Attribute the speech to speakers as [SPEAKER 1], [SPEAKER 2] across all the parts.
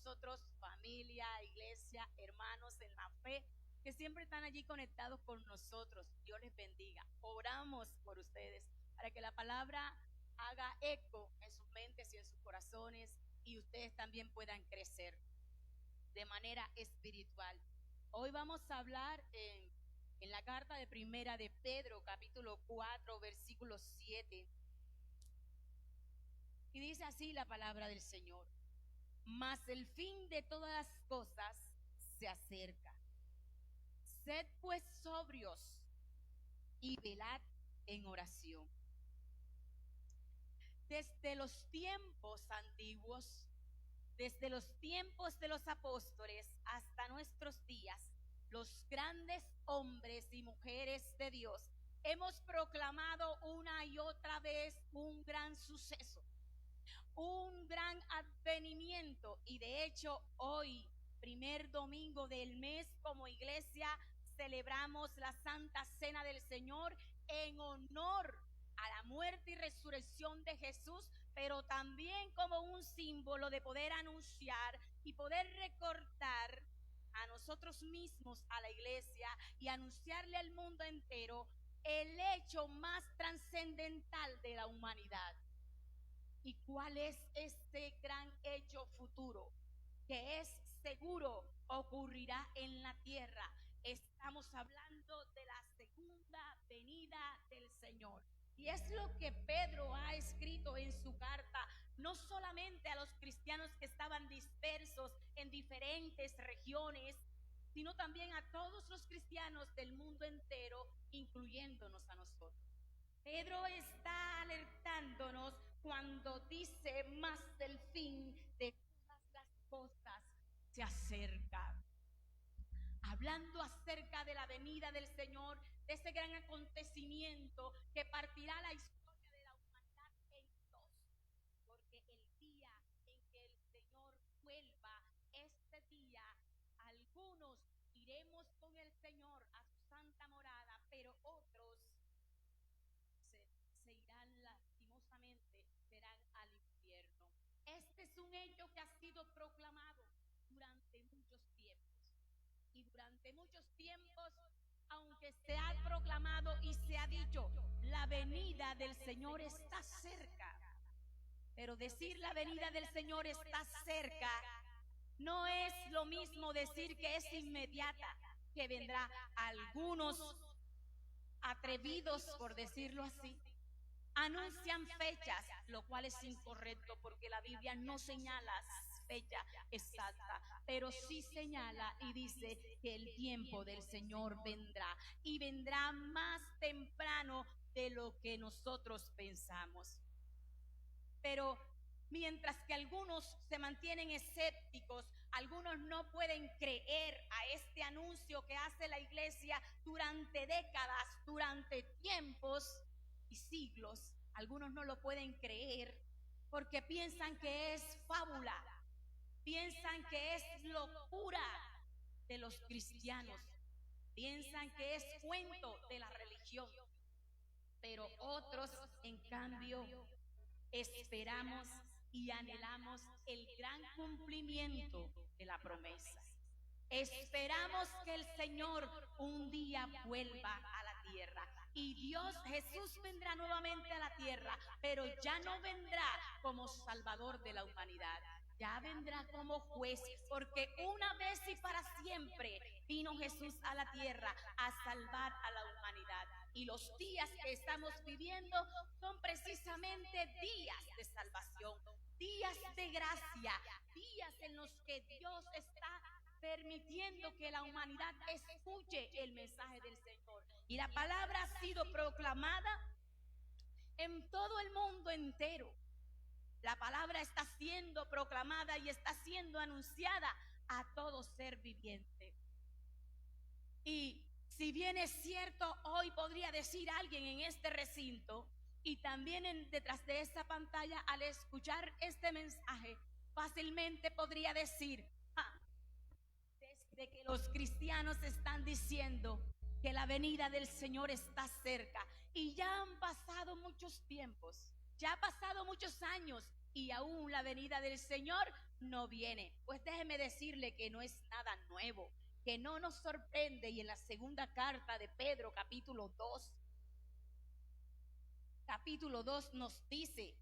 [SPEAKER 1] nosotros, familia, iglesia, hermanos en la fe, que siempre están allí conectados con nosotros. Dios les bendiga. Oramos por ustedes para que la palabra haga eco en sus mentes y en sus corazones y ustedes también puedan crecer de manera espiritual. Hoy vamos a hablar en la carta de primera de Pedro, capítulo 4, versículo 7. Y dice así la palabra del Señor: mas el fin de todas las cosas se acerca. Sed pues sobrios y velad en oración. Desde los tiempos antiguos, desde los tiempos de los apóstoles hasta nuestros días, los grandes hombres y mujeres de Dios hemos proclamado una y otra vez un gran suceso, un gran advenimiento. Y de hecho hoy, primer domingo del mes, como iglesia celebramos la Santa Cena del Señor en honor a la muerte y resurrección de Jesús, pero también como un símbolo de poder anunciar y poder recordar a nosotros mismos, a la iglesia, y anunciarle al mundo entero el hecho más trascendental de la humanidad. ¿Y cuál es este gran hecho futuro? Que es seguro ocurrirá en la tierra. Estamos hablando de la segunda venida del Señor. Y es lo que Pedro ha escrito en su carta, no solamente a los cristianos que estaban dispersos en diferentes regiones, sino también a todos los cristianos del mundo entero, incluyéndonos a nosotros. Pedro está alertándonos cuando dice: más del fin de todas las cosas se acerca. Hablando acerca de la venida del Señor, de ese gran acontecimiento que partirá la historia de la humanidad en dos, porque el día en que el Señor vuelva, este día, algunos iremos con el Señor a su santa morada, pero otros se irán lastimosamente, serán al infierno. Este es un hecho que ha sido proclamado durante muchos tiempos. Y durante muchos tiempos, aunque se ha proclamado y se ha dicho, la venida del Señor está cerca. Pero decir la venida del Señor está cerca no es lo mismo decir que es inmediata, que vendrá. Algunos atrevidos, por decirlo así, anuncian fechas, lo cual es incorrecto porque la Biblia no señala fecha exacta, pero sí señala y dice que el tiempo del Señor vendrá, y vendrá más temprano de lo que nosotros pensamos. Pero mientras que algunos se mantienen escépticos, algunos no pueden creer a este anuncio que hace la iglesia durante décadas, durante tiempos y siglos. Algunos no lo pueden creer porque piensan que es fábula, piensan que es locura de los cristianos, piensan que es cuento de la religión. Pero otros, en cambio, esperamos y anhelamos el gran cumplimiento de la promesa. Esperamos que el Señor un día vuelva a la tierra. Y Dios, Jesús, vendrá nuevamente a la tierra, pero ya no vendrá como Salvador de la humanidad. Ya vendrá como juez, porque una vez y para siempre vino Jesús a la tierra a salvar a la humanidad. Y los días que estamos viviendo son precisamente días de salvación, días de gracia, días en los que Dios está permitiendo que la humanidad escuche el mensaje del Señor. Y la palabra ha sido proclamada en todo el mundo entero. La palabra está siendo proclamada y está siendo anunciada a todo ser viviente. Y si bien es cierto, hoy podría decir alguien en este recinto y también detrás de esta pantalla, al escuchar este mensaje, fácilmente podría decir: desde que los cristianos están diciendo que la venida del Señor está cerca, y ya han pasado muchos tiempos, ya ha pasado muchos años, y aún la venida del Señor no viene. Pues déjeme decirle que no es nada nuevo, que no nos sorprende. Y en la segunda carta de Pedro, capítulo 2 nos dice,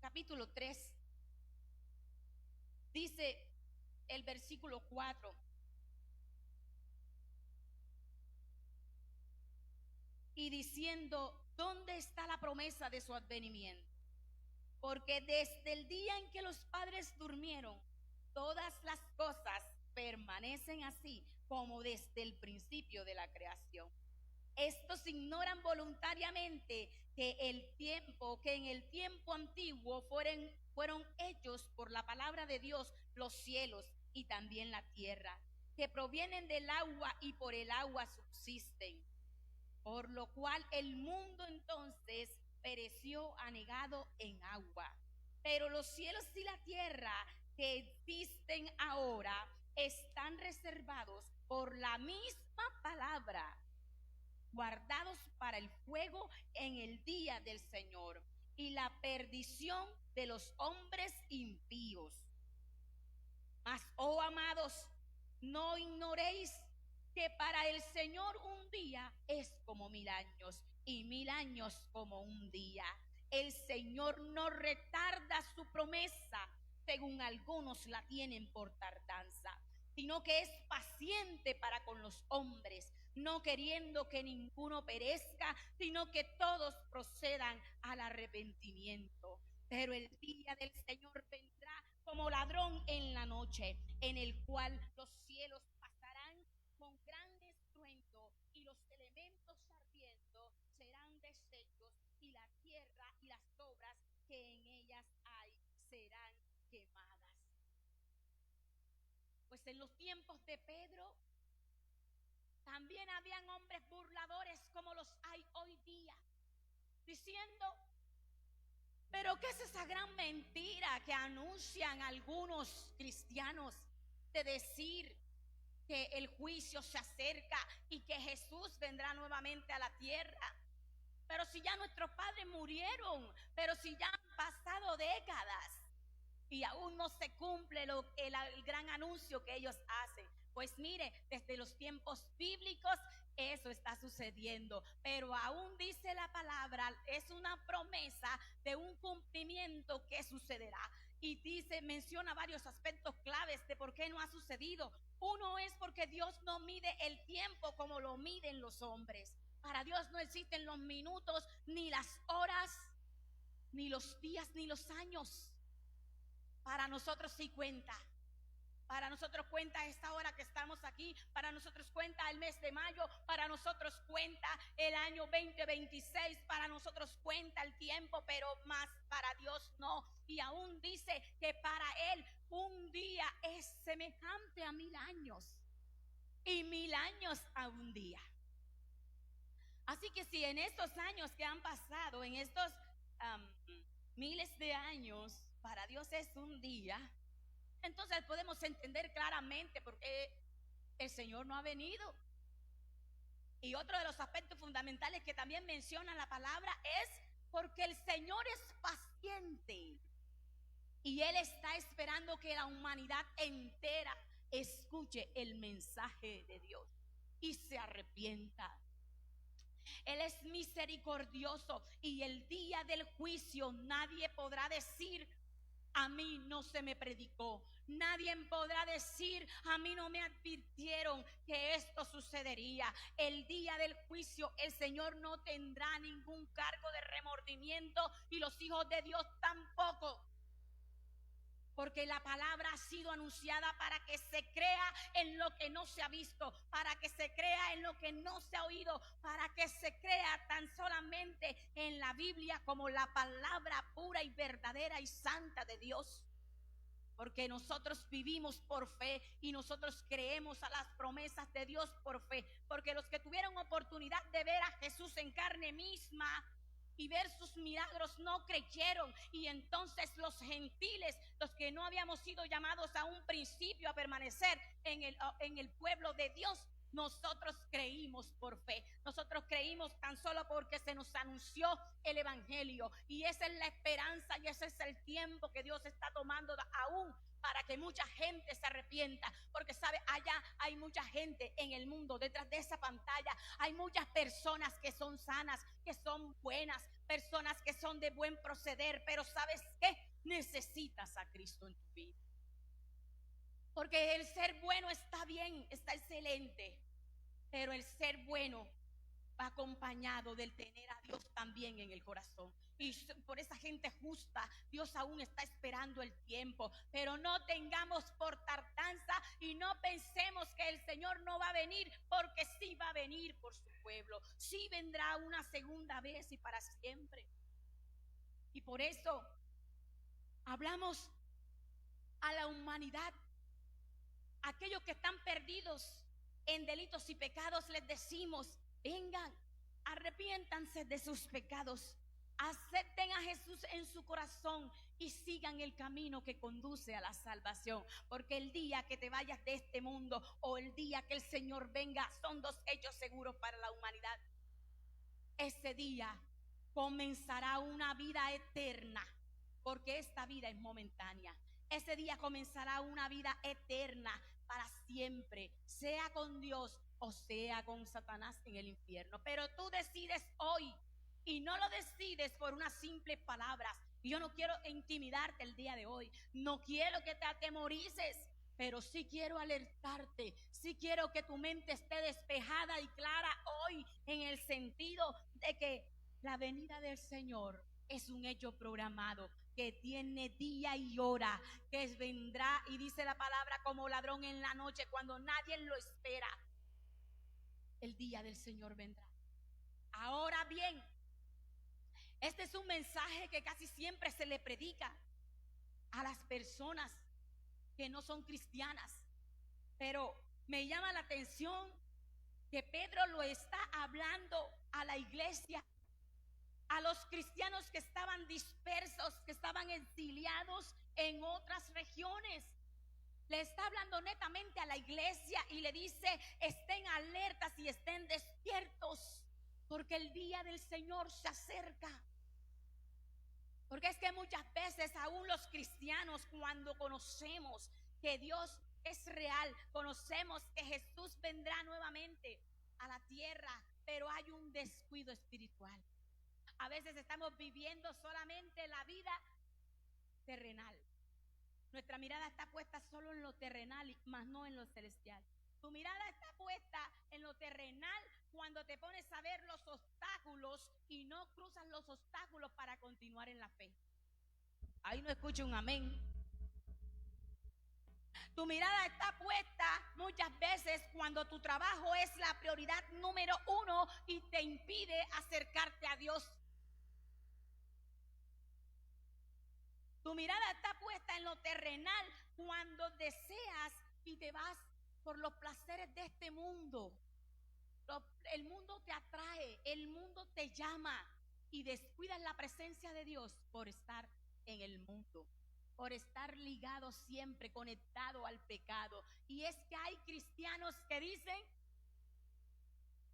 [SPEAKER 1] capítulo 3, dice el versículo 4, y diciendo: ¿dónde está la promesa de su advenimiento? Porque desde el día en que los padres durmieron, todas las cosas permanecen así como desde el principio de la creación. Estos ignoran voluntariamente que en el tiempo antiguo fueron hechos por la palabra de Dios los cielos y también la tierra, que provienen del agua y por el agua subsisten. Por lo cual el mundo entonces pereció anegado en agua. Pero los cielos y la tierra que existen ahora están reservados por la misma palabra, guardados para el fuego en el día del Señor y la perdición de los hombres impíos. Mas, oh amados, no ignoréis que para el Señor un día es como 1000 años y 1000 años como un día. El Señor no retarda su promesa, según algunos la tienen por tardanza, sino que es paciente para con los hombres, no queriendo que ninguno perezca, sino que todos procedan al arrepentimiento. Pero el día del Señor vendrá como ladrón en la noche, en el cual los cielos pasarán con grande estruendo y los elementos ardiendo serán deshechos, y la tierra y las obras que en ellas hay serán quemadas. Pues en los tiempos de Pedro también habían hombres burladores como los hay hoy día, diciendo: ¿pero qué es esa gran mentira que anuncian algunos cristianos de decir que el juicio se acerca y que Jesús vendrá nuevamente a la tierra? Pero si ya nuestros padres murieron, pero si ya han pasado décadas y aún no se cumple el gran anuncio que ellos hacen. Pues mire, desde los tiempos bíblicos eso está sucediendo, pero aún dice la palabra, es una promesa de un cumplimiento que sucederá. Y menciona varios aspectos claves de por qué no ha sucedido. Uno es porque Dios no mide el tiempo como lo miden los hombres. Para Dios no existen los minutos, ni las horas, ni los días, ni los años. Para nosotros sí cuenta. Para nosotros cuenta esta hora que estamos aquí. Para nosotros cuenta el mes de mayo. Para nosotros cuenta el año 2026. Para nosotros cuenta el tiempo, pero más para Dios no. Y aún dice que para Él un día es semejante a 1000 años y 1000 años a un día. Así que si en estos años que han pasado, en estos miles de años, para Dios es un día, entonces podemos entender claramente por qué el Señor no ha venido. Y otro de los aspectos fundamentales que también menciona la palabra es porque el Señor es paciente y Él está esperando que la humanidad entera escuche el mensaje de Dios y se arrepienta. Él es misericordioso y el día del juicio nadie podrá decir: a mí no se me predicó. Nadie podrá decir: a mí no me advirtieron que esto sucedería. El día del juicio el Señor no tendrá ningún cargo de remordimiento y los hijos de Dios tampoco. Porque la palabra ha sido anunciada para que se crea en lo que no se ha visto, para que se crea en lo que no se ha oído, para que se crea tan solamente en la Biblia como la palabra pura y verdadera y santa de Dios. Porque nosotros vivimos por fe y nosotros creemos a las promesas de Dios por fe. Porque los que tuvieron oportunidad de ver a Jesús en carne misma y ver sus milagros no creyeron, y entonces los gentiles, los que no habíamos sido llamados a un principio a permanecer en el pueblo de Dios, nosotros creímos por fe. Nosotros creímos tan solo porque se nos anunció el evangelio. Y esa es la esperanza y ese es el tiempo que Dios está tomando aún para que mucha gente se arrepienta, porque sabe, allá hay mucha gente en el mundo, detrás de esa pantalla hay muchas personas que son sanas, que son buenas, personas que son de buen proceder, pero ¿sabes qué? Necesitas a Cristo en tu vida, porque el ser bueno está bien, está excelente, pero el ser bueno va acompañado del tener a Dios también en el corazón. Y por esa gente justa, Dios aún está esperando el tiempo. Pero no tengamos por tardanza y no pensemos que el Señor no va a venir, porque sí va a venir por su pueblo. Sí vendrá una segunda vez y para siempre. Y por eso hablamos a la humanidad, aquellos que están perdidos en delitos y pecados, les decimos: vengan, arrepiéntanse de sus pecados, acepten a Jesús en su corazón y sigan el camino que conduce a la salvación, porque el día que te vayas de este mundo o el día que el Señor venga son dos hechos seguros para la humanidad. Ese día comenzará una vida eterna, porque esta vida es momentánea. Ese día comenzará una vida eterna para siempre, sea con Dios o sea con Satanás en el infierno. Pero tú decides hoy, y no lo decides por unas simples palabras. Y yo no quiero intimidarte el día de hoy, no quiero que te atemorices, pero sí quiero alertarte, sí quiero que tu mente esté despejada y clara hoy, en el sentido de que la venida del Señor es un hecho programado, que tiene día y hora, que vendrá, y dice la palabra, como ladrón en la noche, cuando nadie lo espera. El día del Señor vendrá. Ahora bien, este es un mensaje que casi siempre se le predica a las personas que no son cristianas, pero me llama la atención que Pedro lo está hablando a la iglesia, a los cristianos que estaban dispersos, que estaban exiliados en otras regiones. Le está hablando netamente a la iglesia y le dice: estén alertas y estén despiertos, porque el día del Señor se acerca. Porque es que muchas veces aún los cristianos, cuando conocemos que Dios es real, conocemos que Jesús vendrá nuevamente a la tierra, pero hay un descuido espiritual. A veces estamos viviendo solamente la vida terrenal. Nuestra mirada está puesta solo en lo terrenal, más no en lo celestial. Tu mirada está puesta en lo terrenal cuando te pones a ver los obstáculos y no cruzas los obstáculos para continuar en la fe. Ahí no escucho un amén. Tu mirada está puesta muchas veces cuando tu trabajo es la prioridad número uno y te impide acercarte a Dios. Tu mirada está puesta en lo terrenal cuando deseas y te vas por los placeres de este mundo. El mundo te atrae, el mundo te llama y descuidas la presencia de Dios por estar en el mundo, por estar ligado siempre, conectado al pecado. Y es que hay cristianos que dicen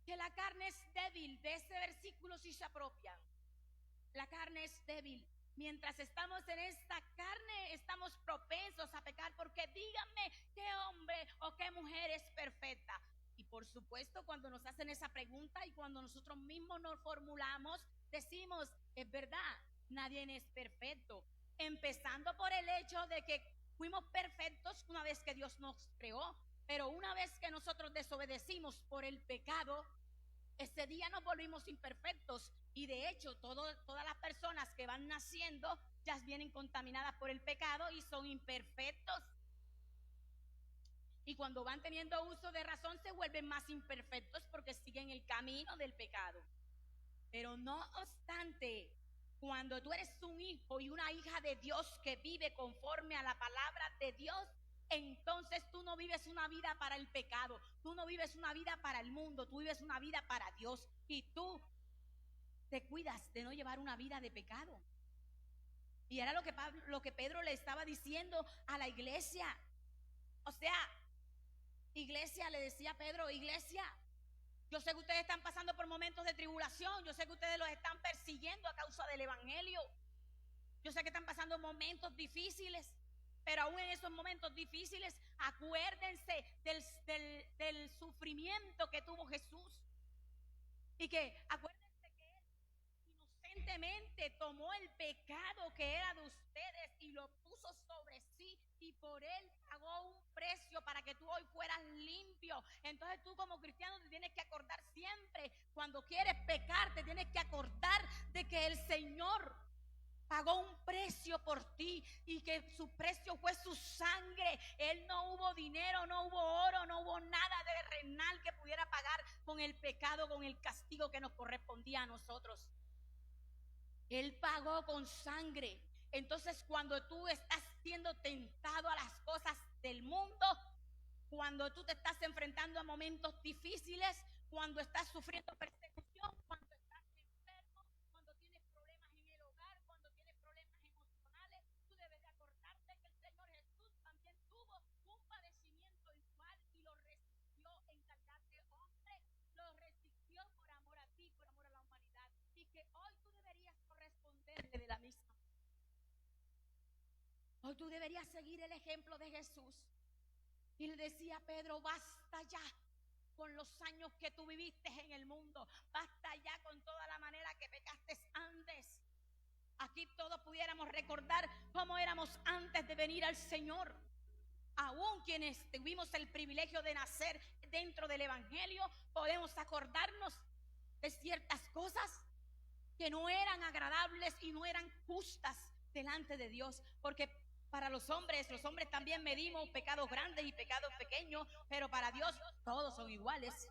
[SPEAKER 1] que la carne es débil. De ese versículo sí se apropian. La carne es débil. Mientras estamos en esta carne, estamos propensos a pecar, porque díganme qué hombre o qué mujer es perfecta. Y por supuesto, cuando nos hacen esa pregunta y cuando nosotros mismos nos formulamos, decimos: es verdad, nadie es perfecto. Empezando por el hecho de que fuimos perfectos una vez que Dios nos creó, pero una vez que nosotros desobedecimos por el pecado, ese día nos volvimos imperfectos. Y de hecho todas las personas que van naciendo ya vienen contaminadas por el pecado y son imperfectos. Y cuando van teniendo uso de razón se vuelven más imperfectos porque siguen el camino del pecado. Pero no obstante, cuando tú eres un hijo y una hija de Dios que vive conforme a la palabra de Dios, entonces tú no vives una vida para el pecado, tú no vives una vida para el mundo, tú vives una vida para Dios. Y tú te cuidas de no llevar una vida de pecado. Y era lo que Pedro le estaba diciendo a la iglesia. O sea, Iglesia, le decía Pedro, iglesia, yo sé que ustedes están pasando por momentos de tribulación, yo sé que ustedes los están persiguiendo a causa del evangelio, yo sé que están pasando momentos difíciles, pero aún en esos momentos difíciles, acuérdense del sufrimiento que tuvo Jesús. Y que acuérdense que Él inocentemente tomó el pecado que era de ustedes y lo puso sobre sí. Y por Él pagó un precio para que tú hoy fueras limpio. Entonces tú como cristiano te tienes que acordar siempre. Cuando quieres pecar, te tienes que acordar de que el Señor pagó un precio por ti y que su precio fue su sangre. Él no hubo dinero, no hubo oro, no hubo nada terrenal que pudiera pagar con el pecado, con el castigo que nos correspondía a nosotros. Él pagó con sangre. Entonces cuando tú estás siendo tentado a las cosas del mundo, cuando tú te estás enfrentando a momentos difíciles, cuando estás sufriendo persecución, cuando estás enfermo, cuando tienes problemas en el hogar, cuando tienes problemas emocionales, tú debes de acordarte que el Señor Jesús también tuvo un padecimiento igual y lo resistió en calidad de hombre, lo resistió por amor a ti, por amor a la humanidad, y que hoy tú deberías corresponderle de la misma. Hoy tú deberías seguir el ejemplo de Jesús. Y le decía a Pedro, basta ya con los años que tú viviste en el mundo, basta ya con toda la manera que pecaste antes. Aquí todos pudiéramos recordar cómo éramos antes de venir al Señor. Aún quienes tuvimos el privilegio de nacer dentro del Evangelio, podemos acordarnos de ciertas cosas que no eran agradables y no eran justas delante de Dios, porque para los hombres también medimos pecados grandes y pecados pequeños, pero para Dios todos son iguales.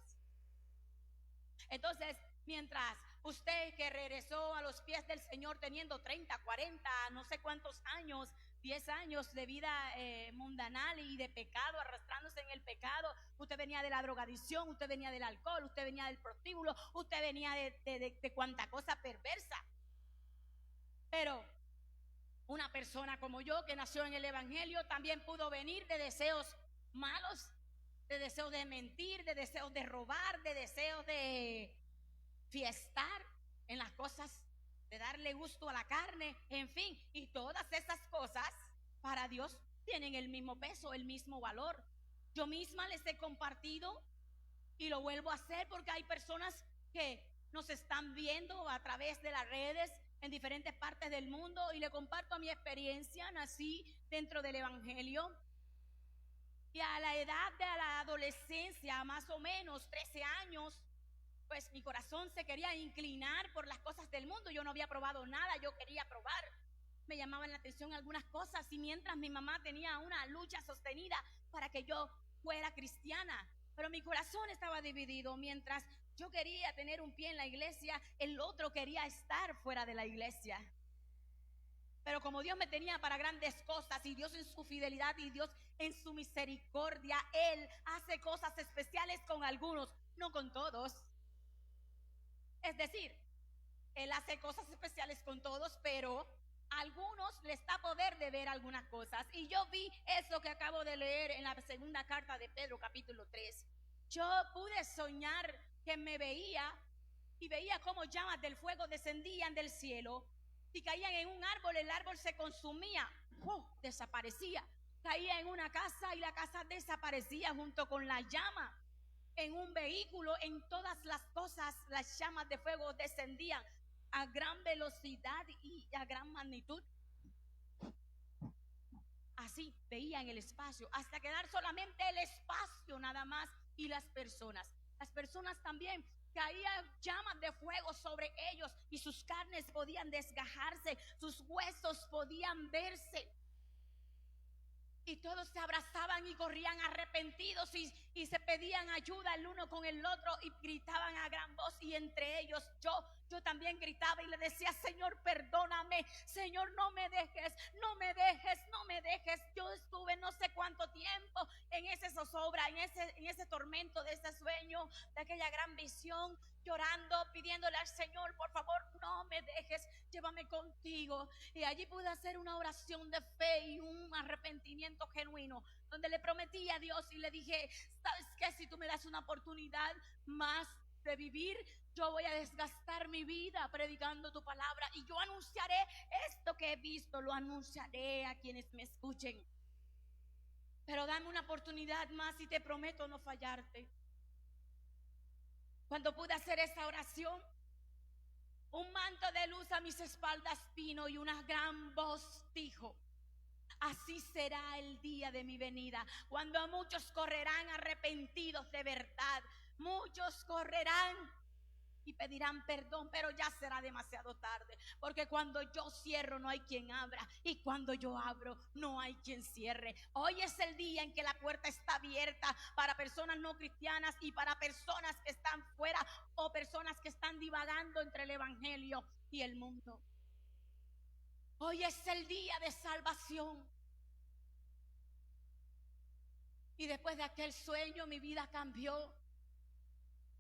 [SPEAKER 1] Entonces, mientras usted que regresó a los pies del Señor teniendo 30, 40, no sé cuántos años, 10 años de vida mundanal y de pecado, arrastrándose en el pecado, usted venía de la drogadicción, usted venía del alcohol, usted venía del prostíbulo, usted venía de cuanta cosa perversa. Pero una persona como yo que nació en el Evangelio también pudo venir de deseos malos, de deseos de mentir, de deseos de robar, de deseos de fiestar en las cosas, de darle gusto a la carne, en fin, y todas esas cosas para Dios tienen el mismo peso, el mismo valor. Yo misma les he compartido y lo vuelvo a hacer porque hay personas que nos están viendo a través de las redes en diferentes partes del mundo y le comparto mi experiencia. Nací dentro del Evangelio y a la edad de la adolescencia, más o menos 13 años, pues mi corazón se quería inclinar por las cosas del mundo. Yo no había probado nada, yo quería probar. Me llamaban la atención algunas cosas y mientras mi mamá tenía una lucha sostenida para que yo fuera cristiana, pero mi corazón estaba dividido. Mientras yo quería tener un pie en la iglesia, el otro quería estar fuera de la iglesia. Pero como Dios me tenía para grandes cosas y Dios en su fidelidad y Dios en su misericordia, Él hace cosas especiales con algunos, no con todos. Es decir, Él hace cosas especiales con todos, pero a algunos les da poder de ver algunas cosas. Y yo vi eso que acabo de leer en la segunda carta de Pedro, capítulo 3. Yo pude soñar que me veía y veía cómo llamas del fuego descendían del cielo y caían en un árbol, el árbol se consumía, desaparecía. Caía en una casa y la casa desaparecía junto con la llama. En un vehículo, en todas las cosas, las llamas de fuego descendían a gran velocidad y a gran magnitud. Así veía en el espacio, hasta quedar solamente el espacio nada más y las personas. Las personas también caían llamas de fuego sobre ellos y sus carnes podían desgajarse, sus huesos podían verse. Y todos se abrazaban y corrían arrepentidos y se pedían ayuda el uno con el otro y gritaban a gran voz. Y entre ellos yo también gritaba y le decía: Señor, perdóname, Señor, no me dejes, no me dejes, no me dejes. Yo estuve no sé cuánto tiempo en esa zozobra, en ese tormento de ese sueño, de aquella gran visión, llorando, pidiéndole al Señor: por favor, no me dejes. llévame contigo. Y allí pude hacer una oración de fe y un arrepentimiento genuino, donde le prometí a Dios y le dije, ¿sabes qué? Si tú me das una oportunidad más de vivir, yo voy a desgastar mi vida predicando tu palabra y yo anunciaré esto que he visto, lo anunciaré a quienes me escuchen. Pero dame una oportunidad más y te prometo no fallarte. Cuando pude hacer esa oración, un manto de luz a mis espaldas vino y una gran voz dijo: así será el día de mi venida, cuando muchos correrán arrepentidos de verdad. Muchos correrán y pedirán perdón, pero ya será demasiado tarde, porque cuando yo cierro no hay quien abra, y cuando yo abro no hay quien cierre. Hoy es el día en que la puerta está abierta para personas no cristianas y para personas que están fuera o personas que están divagando entre el evangelio y el mundo. Hoy es el día de salvación. Y después de aquel sueño mi vida cambió.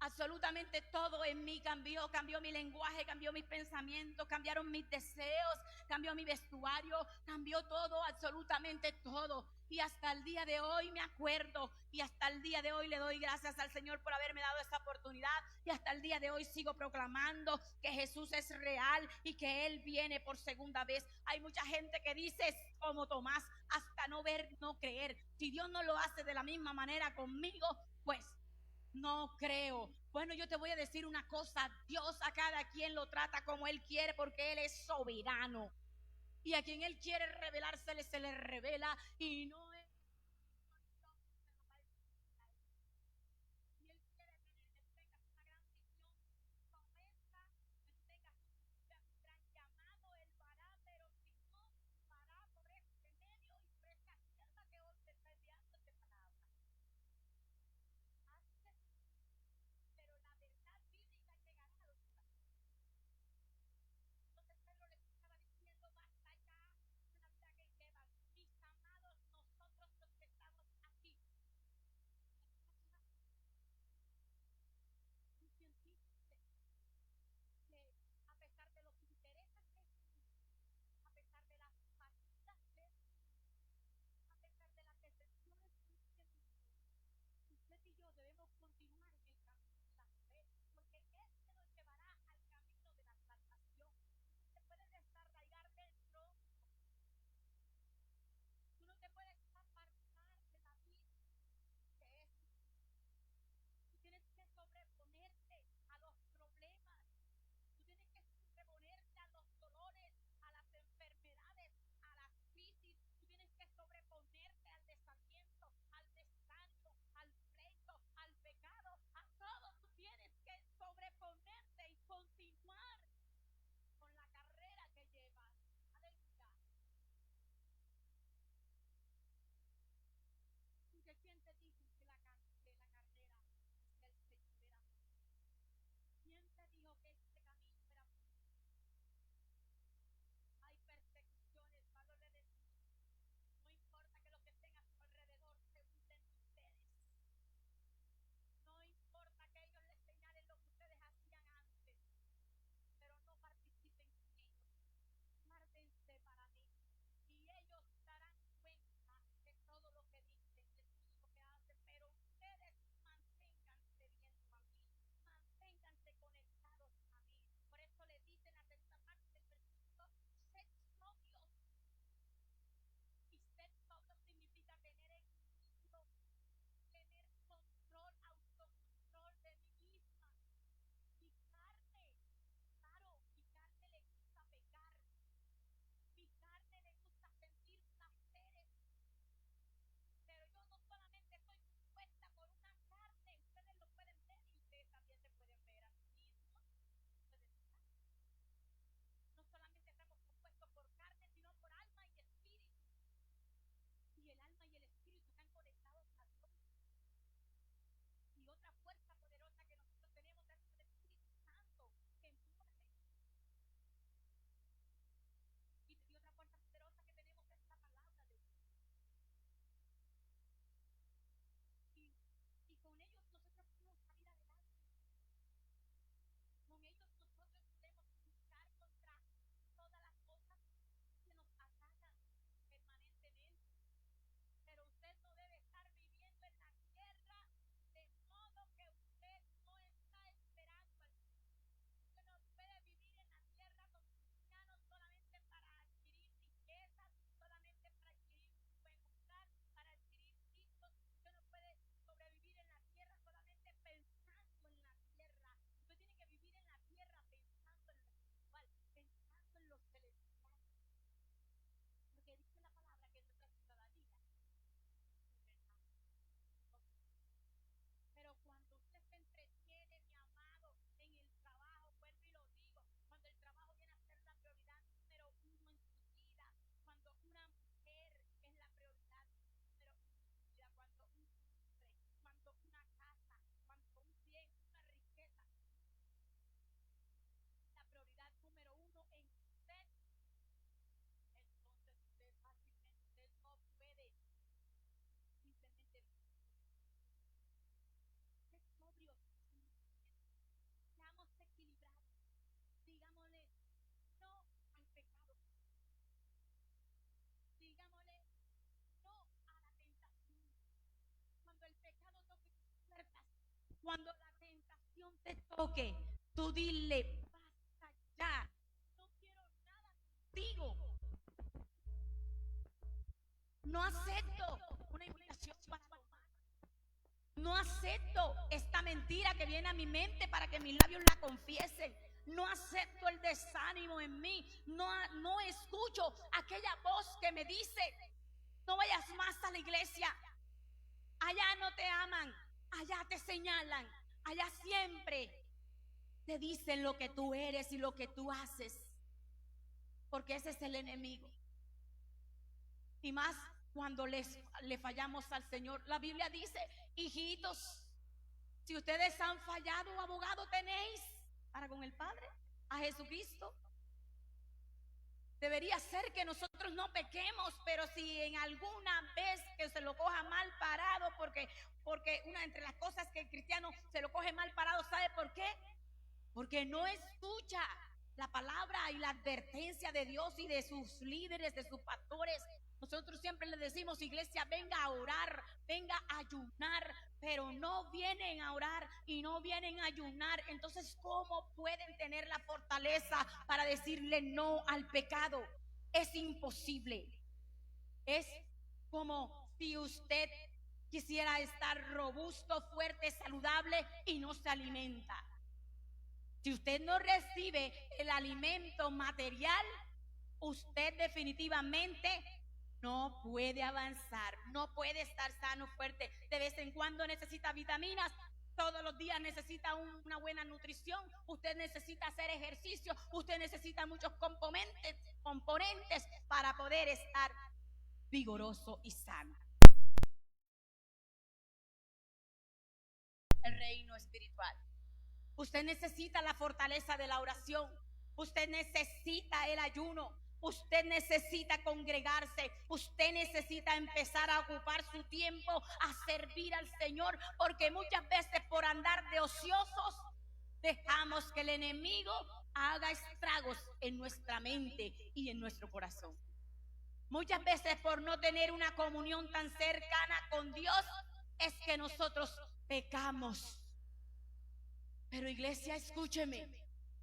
[SPEAKER 1] Absolutamente todo en mí cambió. Cambió mi lenguaje, cambió mis pensamientos, cambiaron mis deseos, cambió mi vestuario, cambió todo, absolutamente todo. Y hasta el día de hoy me acuerdo, y hasta el día de hoy le doy gracias al Señor por haberme dado esta oportunidad, y hasta el día de hoy sigo proclamando que Jesús es real y que Él viene por segunda vez. Hay mucha gente que dice como Tomás, hasta no ver, no creer. Si Dios no lo hace de la misma manera conmigo, pues no creo. Bueno, yo te voy a decir una cosa: Dios a cada quien lo trata como Él quiere, porque Él es soberano. Y a quien Él quiere revelársele, se le revela. Y no es... Y Él quiere que tú tengas una gran visión, promesa, que tú tengas un gran llamado. Él lo hará, pero si no, lo hará por este medio y por esta sierva que hoy te está enviando esta palabra. Pero la verdad bíblica llegará a los corazones. Entonces Pedro les estaba diciendo: basta ya, una vida que llevan. Mis amados, nosotros qué? Tú dile, basta ya, no quiero nada contigo. No acepto una invitación para tomar. No acepto esta mentira que viene a mi mente para que mis labios la confiesen. No acepto el desánimo en mí. No escucho aquella voz que me dice, no vayas más a la iglesia. Allá no te aman, allá te señalan, allá siempre te dicen lo que tú eres y lo que tú haces. Porque ese es el enemigo. Y más cuando le fallamos al Señor. La Biblia dice, hijitos, si ustedes han fallado, abogado tenéis para con el Padre, a Jesucristo. Debería ser que nosotros no pequemos, pero si en alguna vez que se lo coja mal parado, porque una entre las cosas que el cristiano se lo coge mal parado, ¿sabe por qué? Porque no escucha la palabra y la advertencia de Dios y de sus líderes, de sus pastores. Nosotros siempre le decimos, iglesia, venga a orar, venga a ayunar, pero no vienen a orar y no vienen a ayunar. Entonces, ¿cómo pueden tener la fortaleza para decirle no al pecado? Es imposible. Es como si usted quisiera estar robusto, fuerte, saludable y no se alimenta. Si usted no recibe el alimento material, usted definitivamente no puede avanzar, no puede estar sano, fuerte. De vez en cuando necesita vitaminas, todos los días necesita una buena nutrición, usted necesita hacer ejercicio, usted necesita muchos componentes para poder estar vigoroso y sano. El reino espiritual. Usted necesita la fortaleza de la oración. Usted necesita el ayuno. Usted necesita congregarse. Usted necesita empezar a ocupar su tiempo a servir al Señor, porque muchas veces por andar de ociosos dejamos que el enemigo haga estragos en nuestra mente y en nuestro corazón. Muchas veces por no tener una comunión tan cercana con Dios es que nosotros pecamos. Pero iglesia, escúcheme.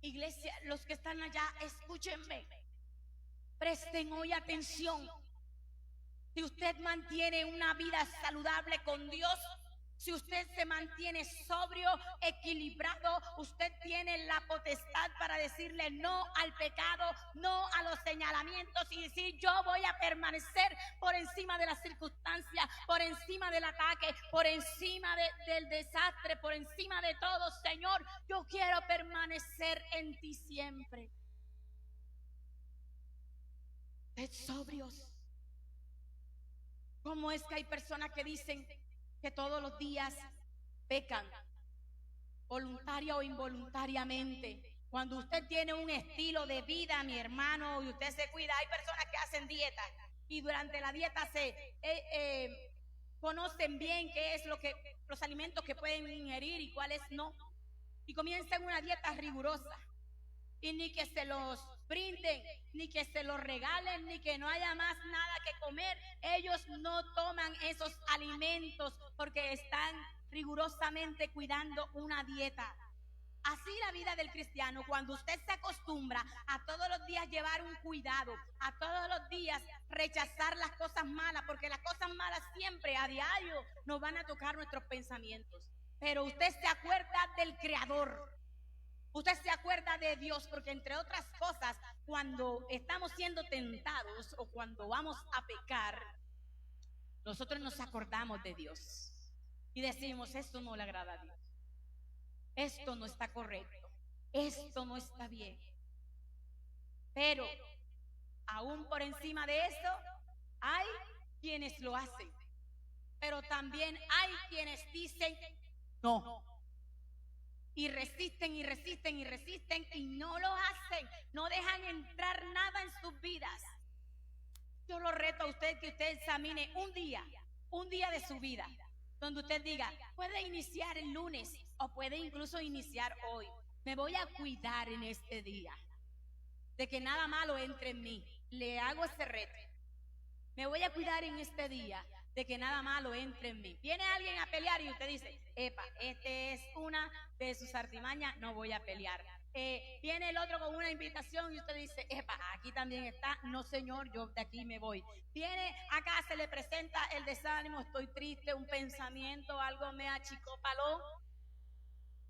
[SPEAKER 1] Iglesia, los que están allá, escúchenme. Presten hoy atención. Si usted mantiene una vida saludable con Dios, si usted se mantiene sobrio, equilibrado, usted tiene la potestad para decirle no al pecado, no a los señalamientos y decir, yo voy a permanecer por encima de las circunstancias, por encima del ataque, por encima del desastre, por encima de todo. Señor, yo quiero permanecer en ti siempre. Sed sobrios. ¿Cómo es que hay personas que dicen que todos los días pecan, voluntaria o involuntariamente? Cuando usted tiene un estilo de vida, mi hermano, y usted se cuida, hay personas que hacen dieta y durante la dieta se conocen bien qué es los alimentos que pueden ingerir y cuáles no, y comienzan una dieta rigurosa, y ni que se los brinden, ni que se los regalen, ni que no haya más nada que comer, ellos no toman esos alimentos porque están rigurosamente cuidando una dieta. Así la vida del cristiano, cuando usted se acostumbra a todos los días llevar un cuidado, a todos los días rechazar las cosas malas, porque las cosas malas siempre a diario nos van a tocar nuestros pensamientos, pero usted se acuerda del Creador. Usted se acuerda de Dios, porque entre otras cosas, cuando estamos siendo tentados o cuando vamos a pecar, nosotros nos acordamos de Dios y decimos, esto no le agrada a Dios, esto no está correcto, esto no está bien. Pero aún por encima de eso, hay quienes lo hacen, pero también hay quienes dicen no. Y resisten y resisten y resisten y no lo hacen, no dejan entrar nada en sus vidas. Yo lo reto a usted que usted examine un día de su vida, donde usted diga, puede iniciar el lunes o puede incluso iniciar hoy. Me voy a cuidar en este día de que nada malo entre en mí. Le hago ese reto. Me voy a cuidar en este día de que nada malo entre en mí. Viene alguien a pelear y usted dice, epa, este es una de sus artimañas, no voy a pelear. Viene el otro con una invitación y usted dice, epa, aquí también está, no señor, yo de aquí me voy. Viene acá, se le presenta el desánimo, estoy triste, un pensamiento, algo me achicopaló.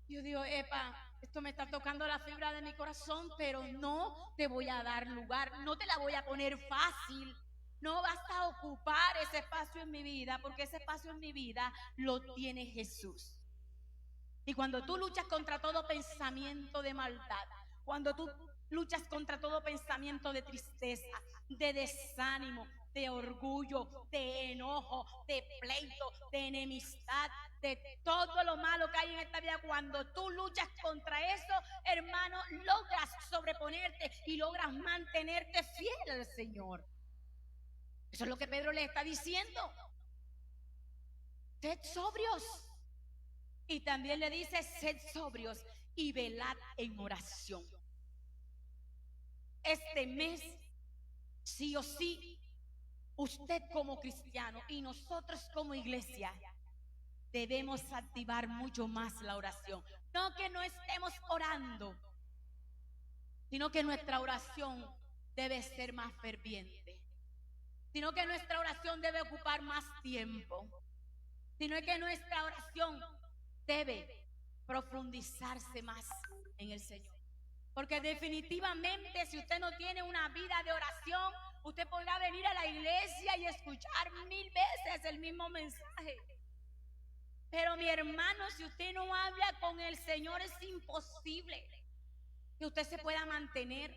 [SPEAKER 1] Yo digo, epa, esto me está tocando la fibra de mi corazón, pero no te voy a dar lugar, no te la voy a poner fácil. No vas a ocupar ese espacio en mi vida, porque ese espacio en mi vida lo tiene Jesús. Y cuando tú luchas contra todo pensamiento de maldad, cuando tú luchas contra todo pensamiento de tristeza, de desánimo, de orgullo, de enojo, de pleito, de enemistad, de todo lo malo que hay en esta vida, cuando tú luchas contra eso, hermano, logras sobreponerte y logras mantenerte fiel al Señor. Eso es lo que Pedro le está diciendo. Sed sobrios. Y también le dice, sed sobrios y velad en oración. Este mes, sí o sí, usted como cristiano y nosotros como iglesia, debemos activar mucho más la oración. No que no estemos orando, sino que nuestra oración debe ser más ferviente. Sino que nuestra oración debe ocupar más tiempo. Sino que nuestra oración debe profundizarse más en el Señor. Porque definitivamente si usted no tiene una vida de oración, usted podrá venir a la iglesia y escuchar 1000 veces el mismo mensaje. Pero mi hermano, si usted no habla con el Señor, es imposible que usted se pueda mantener.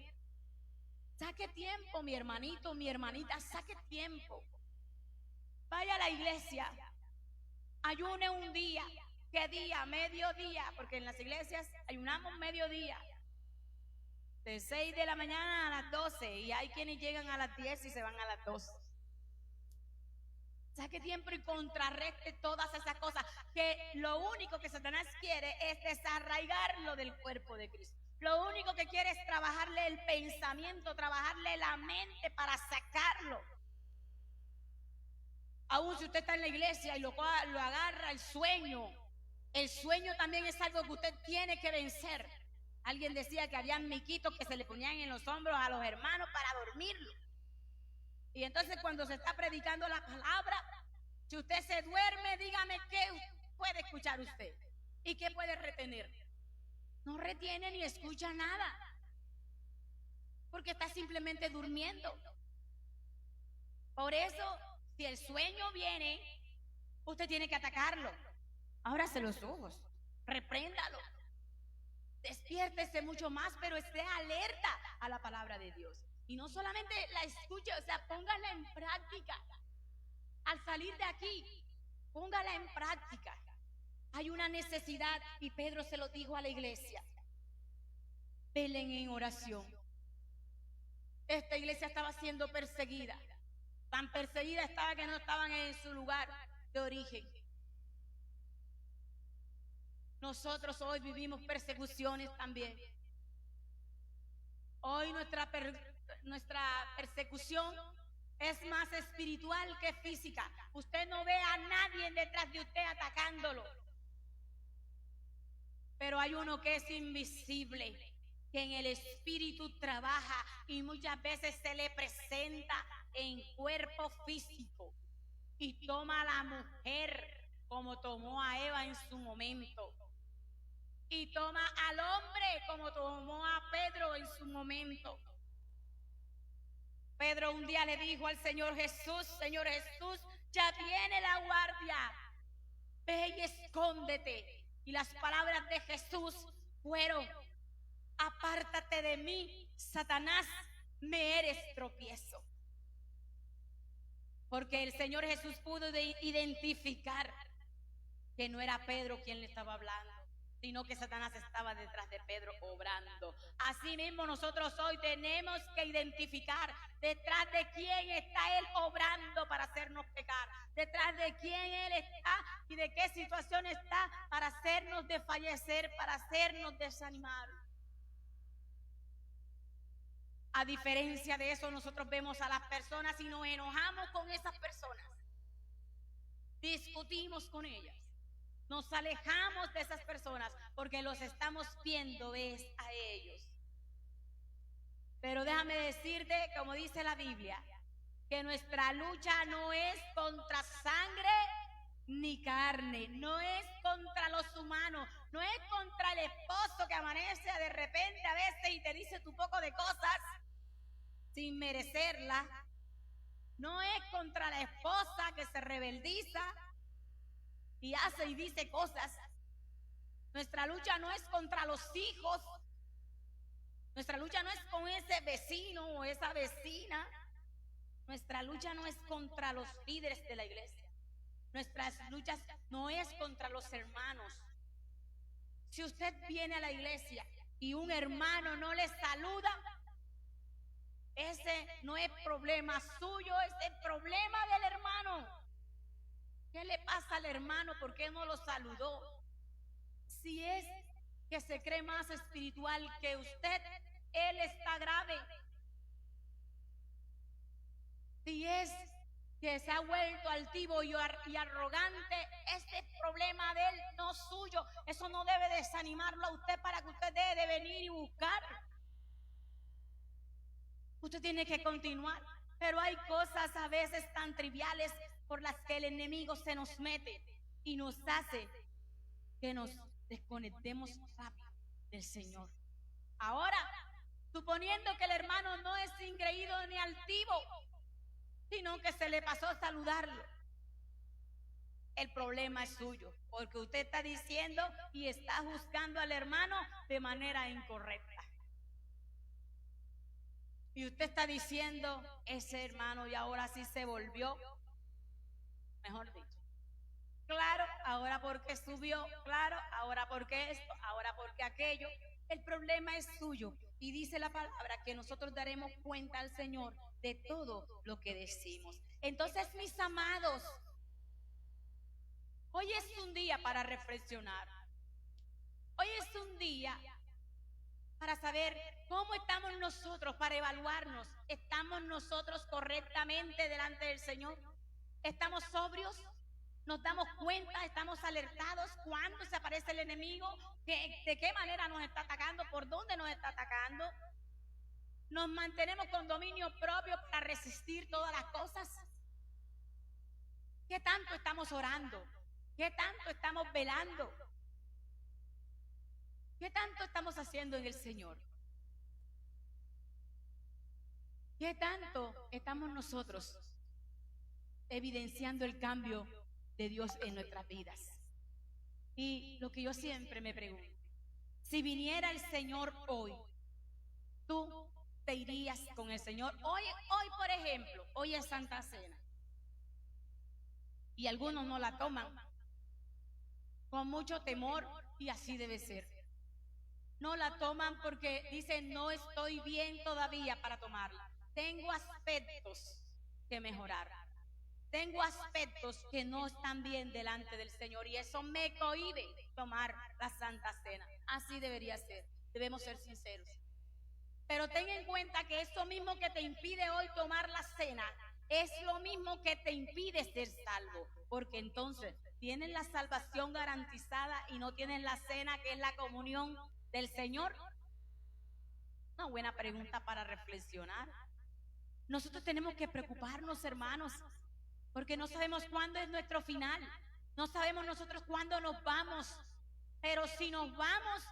[SPEAKER 1] Saque tiempo, mi hermanito, mi hermanita, saque tiempo. Vaya a la iglesia, ayune un día. ¿Qué día? Mediodía, porque en las iglesias ayunamos mediodía. De 6 de la mañana a las 12, y hay quienes llegan a las 10 y se van a las 12. Saque tiempo y contrarreste todas esas cosas, que lo único que Satanás quiere es desarraigarlo del cuerpo de Cristo. Lo único que quiere es trabajarle el pensamiento, trabajarle la mente para sacarlo. Aún si usted está en la iglesia y lo agarra el sueño también es algo que usted tiene que vencer. Alguien decía que había miquitos que se le ponían en los hombros a los hermanos para dormirlo. Y entonces cuando se está predicando la palabra, si usted se duerme, dígame qué puede escuchar usted y qué puede retener. No retiene ni escucha nada, porque está simplemente durmiendo. Por eso, si el sueño viene, usted tiene que atacarlo. Ábrase los ojos, repréndalo, despiértese mucho más, pero esté alerta a la palabra de Dios. Y no solamente la escuche, o sea, póngala en práctica. Al salir de aquí, póngala en práctica. Hay una necesidad, y Pedro se lo dijo a la iglesia: velen en oración. Esta iglesia estaba siendo perseguida. Tan perseguida estaba que no estaban en su lugar de origen. Nosotros hoy vivimos persecuciones también. Hoy nuestra persecución es más espiritual que física. Usted no ve a nadie detrás de usted atacándolo. Pero hay uno que es invisible, que en el espíritu trabaja y muchas veces se le presenta en cuerpo físico y toma a la mujer como tomó a Eva en su momento. Y toma al hombre como tomó a Pedro en su momento. Pedro un día le dijo al Señor Jesús: Señor Jesús, ya viene la guardia, ve y escóndete. Y las palabras de Jesús fueron: apártate de mí, Satanás, me eres tropiezo. Porque el Señor Jesús pudo identificar que no era Pedro quien le estaba hablando, sino que Satanás estaba detrás de Pedro obrando. Así mismo nosotros hoy tenemos que identificar detrás de quién está Él obrando para hacernos pecar, detrás de quién Él está y de qué situación está para hacernos desfallecer, para hacernos desanimar. A diferencia de eso, nosotros vemos a las personas y nos enojamos con esas personas. discutimos con ellas. Nos alejamos de esas personas porque los estamos viendo es a ellos. Pero déjame decirte, como dice la Biblia, que nuestra lucha no es contra sangre ni carne, no es contra los humanos, no es contra el esposo que amanece de repente a veces y te dice tu poco de cosas sin merecerla, no es contra la esposa que se rebeldiza y hace y dice cosas. Nuestra lucha no es contra los hijos, nuestra lucha no es con ese vecino o esa vecina, nuestra lucha no es contra los líderes de la iglesia. Nuestras luchas no es contra los hermanos. Si usted viene a la iglesia y un hermano no le saluda, ese no es problema suyo, es el problema del hermano. ¿Qué le pasa al hermano? ¿Por qué no lo saludó? Si es que se cree más espiritual que usted, él está grave. Si es que se ha vuelto altivo y arrogante, ese es problema de él, no suyo. Eso no debe desanimarlo a usted para que usted debe de venir y buscar. Usted tiene que continuar. Pero hay cosas a veces tan triviales por las que el enemigo se nos mete y nos hace que nos desconectemos rápido del Señor. Ahora, suponiendo que el hermano no es ingreído ni altivo, sino que se le pasó a saludarlo, el problema es suyo, porque usted está diciendo y está juzgando al hermano de manera incorrecta. Y usted está diciendo, ese hermano y ahora sí se volvió, mejor dicho, claro, ahora porque subió, claro, ahora porque esto, ahora porque aquello. El problema es suyo. Y dice la palabra que nosotros daremos cuenta al Señor de todo lo que decimos. Entonces, mis amados, hoy es un día para reflexionar. Hoy es un día para saber cómo estamos nosotros, para evaluarnos. ¿Estamos nosotros correctamente delante del Señor? ¿Estamos sobrios? ¿Nos damos cuenta? ¿Estamos alertados cuando se aparece el enemigo? ¿De qué manera nos está atacando? ¿Por dónde nos está atacando? ¿Nos mantenemos con dominio propio para resistir todas las cosas? ¿Qué tanto estamos orando? ¿Qué tanto estamos velando? ¿Qué tanto estamos haciendo en el Señor? ¿Qué tanto estamos nosotros evidenciando el cambio de Dios en nuestras vidas? Y lo que yo siempre me pregunto, si viniera el Señor hoy, ¿tú te irías con el Señor? Hoy, por ejemplo, hoy es Santa Cena y algunos no la toman con mucho temor, y así debe ser. No la toman porque dicen, no estoy bien todavía para tomarla. Tengo aspectos que mejorar. Tengo aspectos que no están bien delante del Señor y eso me cohíbe tomar la Santa Cena. Así debería ser. Debemos ser sinceros. Pero ten en cuenta que eso mismo que te impide hoy tomar la cena es lo mismo que te impide ser salvo. Porque entonces tienes la salvación garantizada y no tienes la cena, que es la comunión del Señor. Una buena pregunta para reflexionar. Nosotros tenemos que preocuparnos, hermanos, porque no sabemos cuándo es nuestro final. No sabemos nosotros cuándo nos vamos. Pero si nos vamos,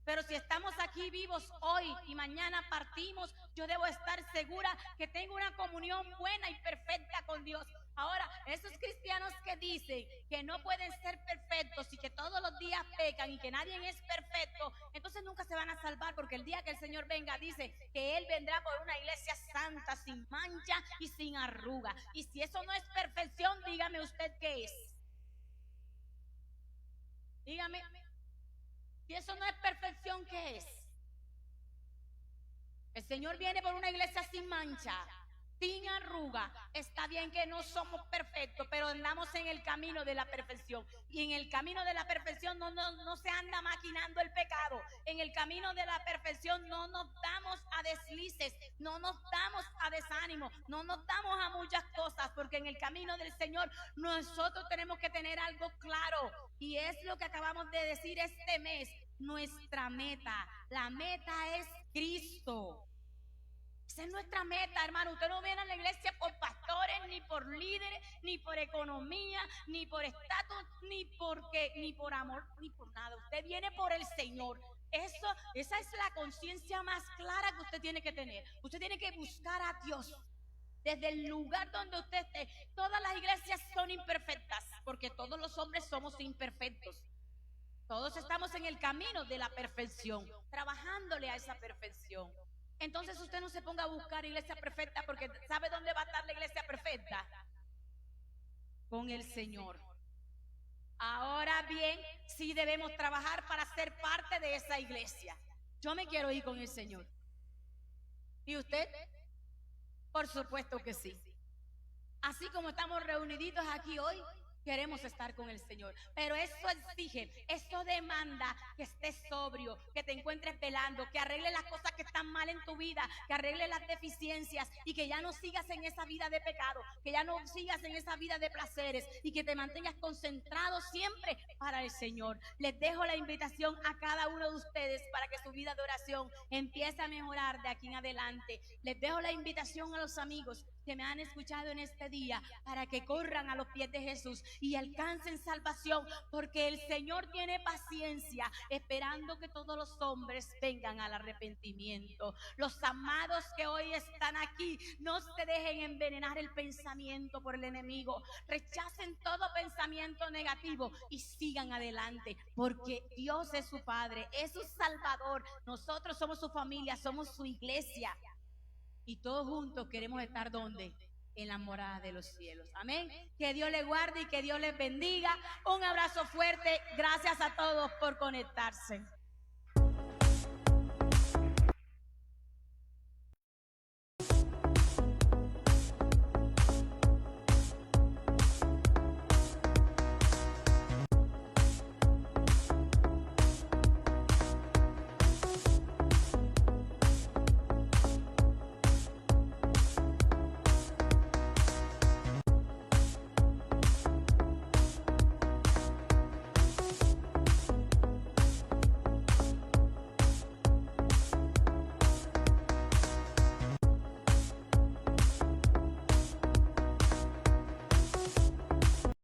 [SPEAKER 1] pero si estamos aquí vivos hoy y mañana partimos, yo debo estar segura que tengo una comunión buena y perfecta con Dios. Ahora, esos cristianos que dicen que no pueden ser perfectos y que todos los días pecan y que nadie es perfecto, entonces nunca se van a salvar, porque el día que el Señor venga dice que Él vendrá por una iglesia santa, sin mancha y sin arruga. Y si eso no es perfección, dígame usted qué es. Dígame, si eso no es perfección, ¿qué es? El Señor viene por una iglesia sin mancha, sin arruga. Está bien que no somos perfectos, pero andamos en el camino de la perfección. Y en el camino de la perfección no se anda maquinando el pecado. En el camino de la perfección no nos damos a deslices, no nos damos a desánimo, no nos damos a muchas cosas, porque en el camino del Señor nosotros tenemos que tener algo claro. Y es lo que acabamos de decir este mes. Nuestra meta, la meta es Cristo. Esa es nuestra meta, hermano. Usted no viene a la iglesia por pastores, ni por líderes, ni por economía, ni por estatus, ni por amor, ni por nada. Usted viene por el Señor. Esa es la conciencia más clara que usted tiene que tener. Usted tiene que buscar a Dios desde el lugar donde usted esté. Todas las iglesias son imperfectas, porque todos los hombres somos imperfectos. Todos estamos en el camino de la perfección, trabajándole a esa perfección. Entonces usted no se ponga a buscar iglesia perfecta, porque ¿sabe dónde va a estar la iglesia perfecta? Con el Señor. Ahora bien, sí debemos trabajar para ser parte de esa iglesia. Yo me quiero ir con el Señor. ¿Y usted? Por supuesto que sí. Así como estamos reuniditos aquí hoy, queremos estar con el Señor, pero eso exige, eso demanda que estés sobrio, que te encuentres velando, que arregles las cosas que están mal en tu vida, que arregles las deficiencias y que ya no sigas en esa vida de pecado, que ya no sigas en esa vida de placeres y que te mantengas concentrado siempre para el Señor. Les dejo la invitación a cada uno de ustedes para que su vida de oración empiece a mejorar de aquí en adelante. Les dejo la invitación a los amigos que me han escuchado en este día para que corran a los pies de Jesús y alcancen salvación, porque el Señor tiene paciencia esperando que todos los hombres vengan al arrepentimiento. Los amados que hoy están aquí, no se dejen envenenar el pensamiento por el enemigo. Rechacen todo pensamiento negativo y sigan adelante, porque Dios es su Padre, es su Salvador. Nosotros somos su familia, somos su iglesia. Y todos juntos queremos estar ¿dónde? En la morada de los cielos. Amén. Que Dios les guarde y que Dios les bendiga. Un abrazo fuerte. Gracias a todos por conectarse.